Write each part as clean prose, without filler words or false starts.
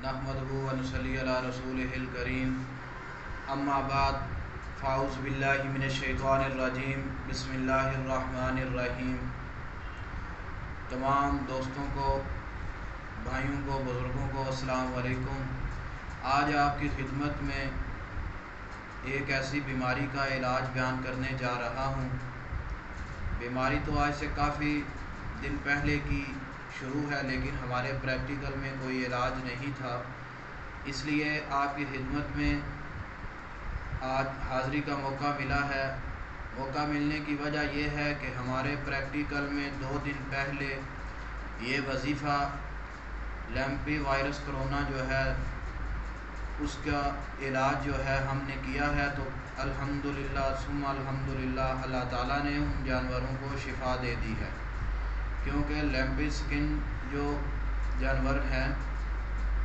नहमदुहु व नसल्ली अला रसूलिहिल करीम अम्मा बाद फ़ाऊज़ु बिल्लाहि मिनश शैतानिर रजीम बिस्मिल्लाहिर रहमानिर रहीम। तमाम दोस्तों को, भाइयों को, बुज़ुर्गों को अस्सलाम वालेकुम। आज आपकी खिदमत में एक ऐसी बीमारी का इलाज बयान करने जा रहा हूँ। बीमारी तो आज से काफ़ी दिन पहले की शुरू है, लेकिन हमारे प्रैक्टिकल में कोई इलाज नहीं था, इसलिए आपकी खिदमत में आज हाज़री का मौका मिला है। मौका मिलने की वजह यह है कि हमारे प्रैक्टिकल में 2 दिन पहले ये वजीफ़ा लैम्पी वायरस कोरोना जो है उसका इलाज जो है हमने किया है, तो अल्हम्दुलिल्लाह सुम्मा अल्हम्दुलिल्लाह अल्लाह ताला ने उन जानवरों को शिफा दे दी है। क्योंकि लैम्पी स्किन जो जानवर हैं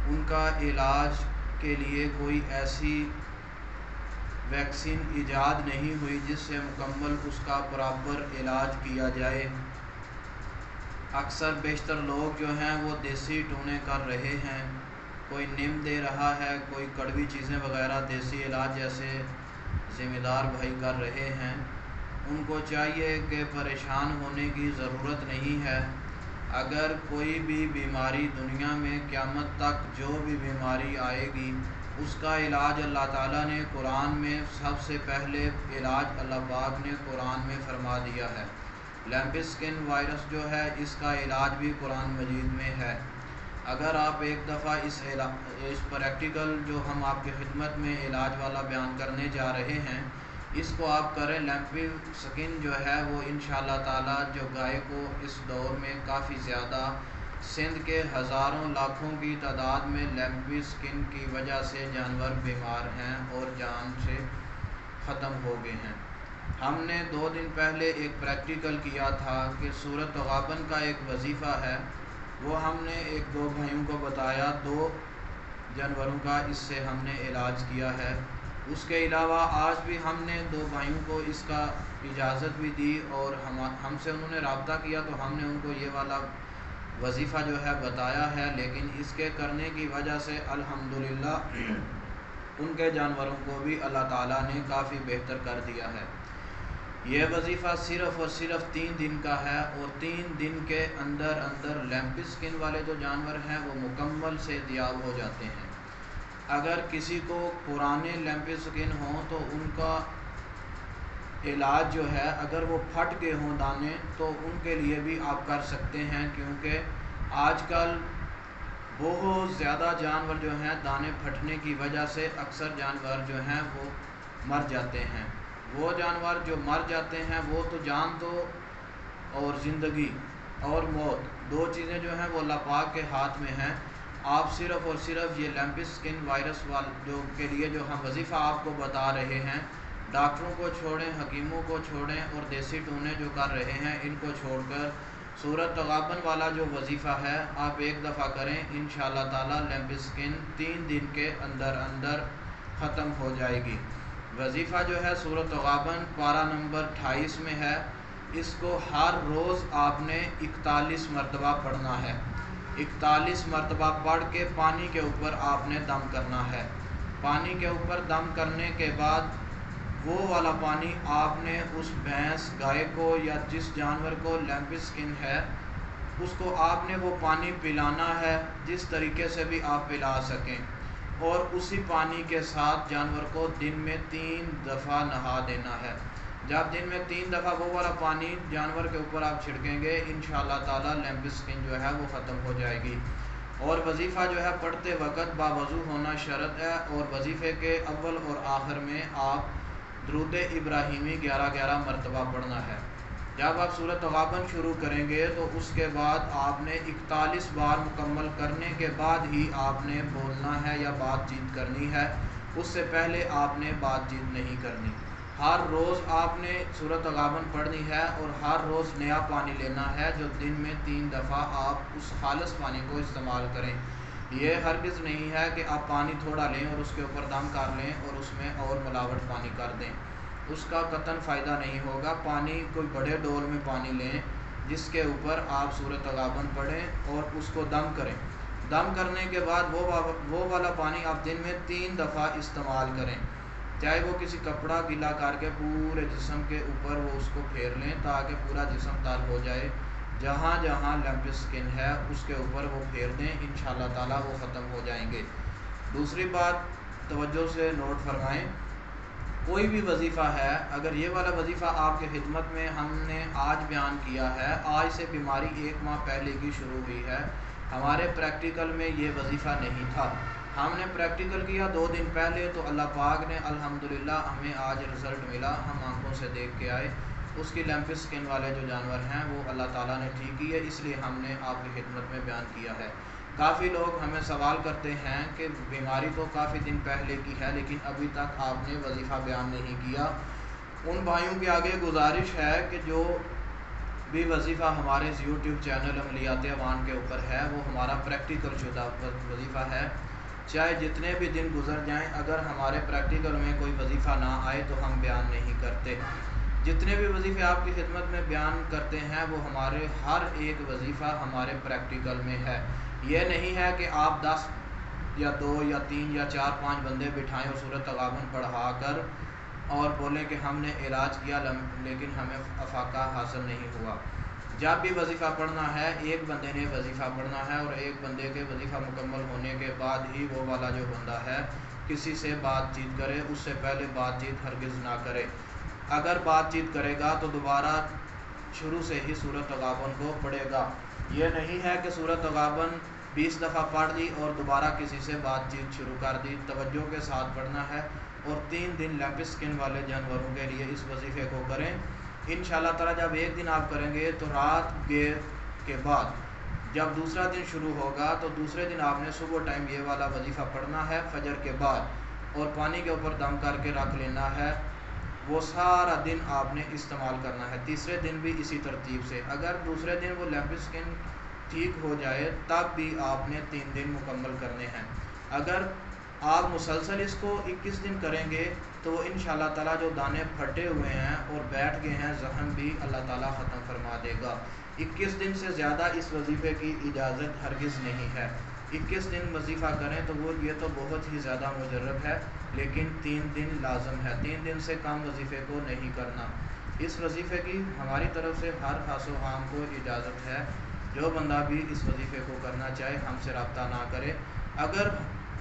उनका इलाज के लिए कोई ऐसी वैक्सीन ईजाद नहीं हुई जिससे मुकम्मल उसका प्रॉपर इलाज किया जाए। अक्सर बेशतर लोग जो हैं वो देसी टूने कर रहे हैं, कोई नीम दे रहा है, कोई कड़वी चीज़ें वगैरह देसी इलाज जैसे ज़िम्मेदार भाई कर रहे हैं। उनको चाहिए कि परेशान होने की ज़रूरत नहीं है। अगर कोई भी बीमारी दुनिया में क़यामत तक जो भी बीमारी आएगी उसका इलाज अल्लाह ताला ने कुरान में सबसे पहले इलाज अल्लाह पाक ने कुरान में फरमा दिया है। लैम्पी स्किन वायरस जो है इसका इलाज भी कुरान मजीद में है। अगर आप एक दफ़ा इस प्रैक्टिकल जो हम आपकी खिदमत में इलाज वाला बयान करने जा रहे हैं इसको आप करें। लैम्पी स्किन जो है वो इंशाअल्लाह ताला जो गाय को इस दौर में काफ़ी ज़्यादा सिंध के हज़ारों लाखों की तादाद में लैम्पी स्किन की वजह से जानवर बीमार हैं और जान से ख़त्म हो गए हैं। हमने 2 दिन पहले एक प्रैक्टिकल किया था कि सूरत गाबन का एक वजीफ़ा है, वो हमने 1-2 भाइयों को बताया, 2 जानवरों का इससे हमने इलाज किया है। उसके अलावा आज भी हमने 2 भाइयों को इसका इजाज़त भी दी और हमसे उन्होंने रब्ता किया तो हमने उनको ये वाला वजीफ़ा जो है बताया है, लेकिन इसके करने की वजह से अल्हम्दुलिल्लाह उनके जानवरों को भी अल्लाह ताला ने काफ़ी बेहतर कर दिया है। यह वजीफ़ा सिर्फ़ और सिर्फ 3 दिन का है और 3 दिन के अंदर अंदर लैम्पी स्किन वाले जो जानवर हैं वो मुकम्मल सेहतियाब हो जाते हैं। अगर किसी को पुराने लैम्पी स्किन हों तो उनका इलाज जो है अगर वो फट के हों दाने तो उनके लिए भी आप कर सकते हैं, क्योंकि आजकल बहुत ज़्यादा जानवर जो हैं दाने फटने की वजह से अक्सर जानवर जो हैं वो मर जाते हैं। वो जानवर जो मर जाते हैं वो तो जान तो और ज़िंदगी और मौत 2 चीज़ें जो हैं वो अल्लाह पाक के हाथ में हैं। आप सिर्फ़ और सिर्फ ये लैम्पी स्किन वायरस जो के लिए जो हम वजीफ़ा आपको बता रहे हैं, डॉक्टरों को छोड़ें, हकीमों को छोड़ें और देसी टूने जो कर रहे हैं इनको छोड़कर सूरत तगाबन वाला जो वजीफ़ा है आप एक दफ़ा करें। इंशाअल्लाह ताला लैम्पी स्किन 3 दिन के अंदर अंदर ख़त्म हो जाएगी। वजीफ़ा जो है सूरत तगाबन पारा नंबर 28 में है। इसको हर रोज़ आपने 41 मरतबा पढ़ना है। 41 मरतबा पढ़ के पानी के ऊपर आपने दम करना है। पानी के ऊपर दम करने के बाद वो वाला पानी आपने उस भैंस गाय को या जिस जानवर को लैम्पी स्किन है उसको आपने वो पानी पिलाना है जिस तरीके से भी आप पिला सकें, और उसी पानी के साथ जानवर को दिन में 3 दफ़ा नहा देना है। जब दिन में 3 दफ़ा वो वाला पानी जानवर के ऊपर आप छिड़केंगे इंशाअल्लाह ताला लैम्पी स्किन जो है वो ख़त्म हो जाएगी। और वजीफ़ा जो है पढ़ते वक्त बावज़ू होना शर्त है, और वजीफ़े के अव्वल और आखिर में आप दुरूद इब्राहिमी 11-11 मरतबा पढ़ना है। जब आप सूरत गाबन शुरू करेंगे तो उसके बाद आपने 41 बार मुकम्मल करने के बाद ही आपने बोलना है या बातचीत करनी है, उससे पहले आपने बातचीत नहीं करनी। हर रोज़ आपने सूरत गाबन पढ़नी है और हर रोज़ नया पानी लेना है जो दिन में 3 दफ़ा आप उस खालिस पानी को इस्तेमाल करें। ये हरगिज़ नहीं है कि आप पानी थोड़ा लें और उसके ऊपर दम कर लें और उसमें और मिलावट पानी कर दें, उसका कतन फ़ायदा नहीं होगा। पानी कोई बड़े डोल में पानी लें जिसके ऊपर आप सूरत गाबन पढ़ें और उसको दम करें। دم کرنے کے بعد وہ والا پانی آپ دن میں 3 دفعہ استعمال کریں، چاہے وہ کسی کپڑا گیلا کر کے پورے جسم کے اوپر وہ اس کو پھیر لیں تاکہ پورا جسم تر ہو جائے، جہاں جہاں لمپ اسکن ہے اس کے اوپر وہ پھیر دیں، انشاءاللہ تعالیٰ وہ ختم ہو جائیں گے۔ دوسری بات توجہ سے نوٹ فرمائیں، کوئی بھی وظیفہ ہے، اگر یہ والا وظیفہ آپ کی خدمت میں ہم نے آج بیان کیا ہے، آج سے بیماری 1 ماہ پہلے کی شروع ہوئی ہے، ہمارے پریکٹیکل میں یہ وظیفہ نہیں تھا، ہم نے پریکٹیکل کیا 2 دن پہلے تو اللہ پاک نے الحمدللہ ہمیں آج رزلٹ ملا، ہم آنکھوں سے دیکھ کے آئے، اس کی لیمپ اسکن والے جو جانور ہیں وہ اللہ تعالیٰ نے ٹھیک کی ہے، اس لیے ہم نے آپ کی خدمت میں بیان کیا ہے۔ کافی لوگ ہمیں سوال کرتے ہیں کہ بیماری تو کافی دن پہلے کی ہے لیکن ابھی تک آپ نے وظیفہ بیان نہیں کیا۔ ان بھائیوں کے آگے گزارش ہے کہ جو بھی وظیفہ ہمارے یوٹیوب چینل عملیات عوان کے اوپر ہے وہ ہمارا پریکٹیکل شدہ وظیفہ ہے، چاہے جتنے بھی دن گزر جائیں، اگر ہمارے پریکٹیکل میں کوئی وظیفہ نہ آئے تو ہم بیان نہیں کرتے۔ جتنے بھی وظیفے آپ کی خدمت میں بیان کرتے ہیں وہ ہمارے ہر ایک وظیفہ ہمارے پریکٹیکل میں ہے، یہ نہیں ہے کہ آپ 10 یا 2 یا 3 یا 4 5 بندے بٹھائیں اور سورۃ تغابن پڑھا کر اور بولیں کہ ہم نے علاج کیا لیکن ہمیں افاقہ حاصل نہیں ہوا۔ جب بھی وظیفہ پڑھنا ہے ایک بندے نے وظیفہ پڑھنا ہے، اور ایک بندے کے وظیفہ مکمل ہونے کے بعد ہی وہ والا جو بندہ ہے کسی سے بات چیت کرے، اس سے پہلے بات چیت ہرگز نہ کرے۔ اگر بات چیت کرے گا تو دوبارہ شروع سے ہی سورۃ تغابن کو پڑھے گا، یہ نہیں ہے کہ سورۃ تغابن 20 دفعہ پڑھ لی اور دوبارہ کسی سے بات چیت شروع کر دی، توجہ کے ساتھ پڑھنا ہے، اور 3 دن لیمپ اسکن والے جانوروں کے لیے اس وظیفے کو کریں۔ انشاءاللہ تعالیٰ جب ایک دن آپ کریں گے تو رات گیر کے بعد جب دوسرا دن شروع ہوگا تو دوسرے دن آپ نے صبح ٹائم یہ والا وظیفہ پڑھنا ہے فجر کے بعد، اور پانی کے اوپر دم کر کے رکھ لینا ہے، وہ سارا دن آپ نے استعمال کرنا ہے۔ تیسرے دن بھی اسی ترتیب سے، اگر دوسرے دن وہ لیمپ اسکن ٹھیک ہو جائے تب بھی آپ نے 3 دن مکمل کرنے ہیں۔ اگر آپ مسلسل اس کو 21 دن کریں گے تو انشاءاللہ تعالیٰ جو دانے پھٹے ہوئے ہیں اور بیٹھ گئے ہیں زخم بھی اللہ تعالیٰ ختم فرما دے گا۔ 21 دن سے زیادہ اس وظیفے کی اجازت ہرگز نہیں ہے، 21 دن وظیفہ کریں تو وہ یہ تو بہت ہی زیادہ مجرب ہے، لیکن 3 دن لازم ہے، 3 دن سے کم وظیفے کو نہیں کرنا۔ اس وظیفے کی ہماری طرف سے ہر خاص و عام کو اجازت ہے، جو بندہ بھی اس وظیفے کو کرنا چاہے ہم سے رابطہ نہ کرے۔ اگر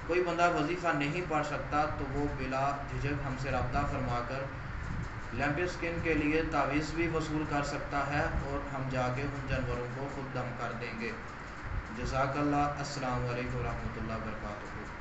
کوئی بندہ وظیفہ نہیں پڑھ سکتا تو وہ بلا جھجک ہم سے رابطہ فرما کر لیمپ اسکن کے لیے تعویذ بھی وصول کر سکتا ہے، اور ہم جا کے ان جانوروں کو خود دم کر دیں گے۔ جزاک اللہ۔ السلام علیکم ورحمۃ اللہ وبرکاتہ۔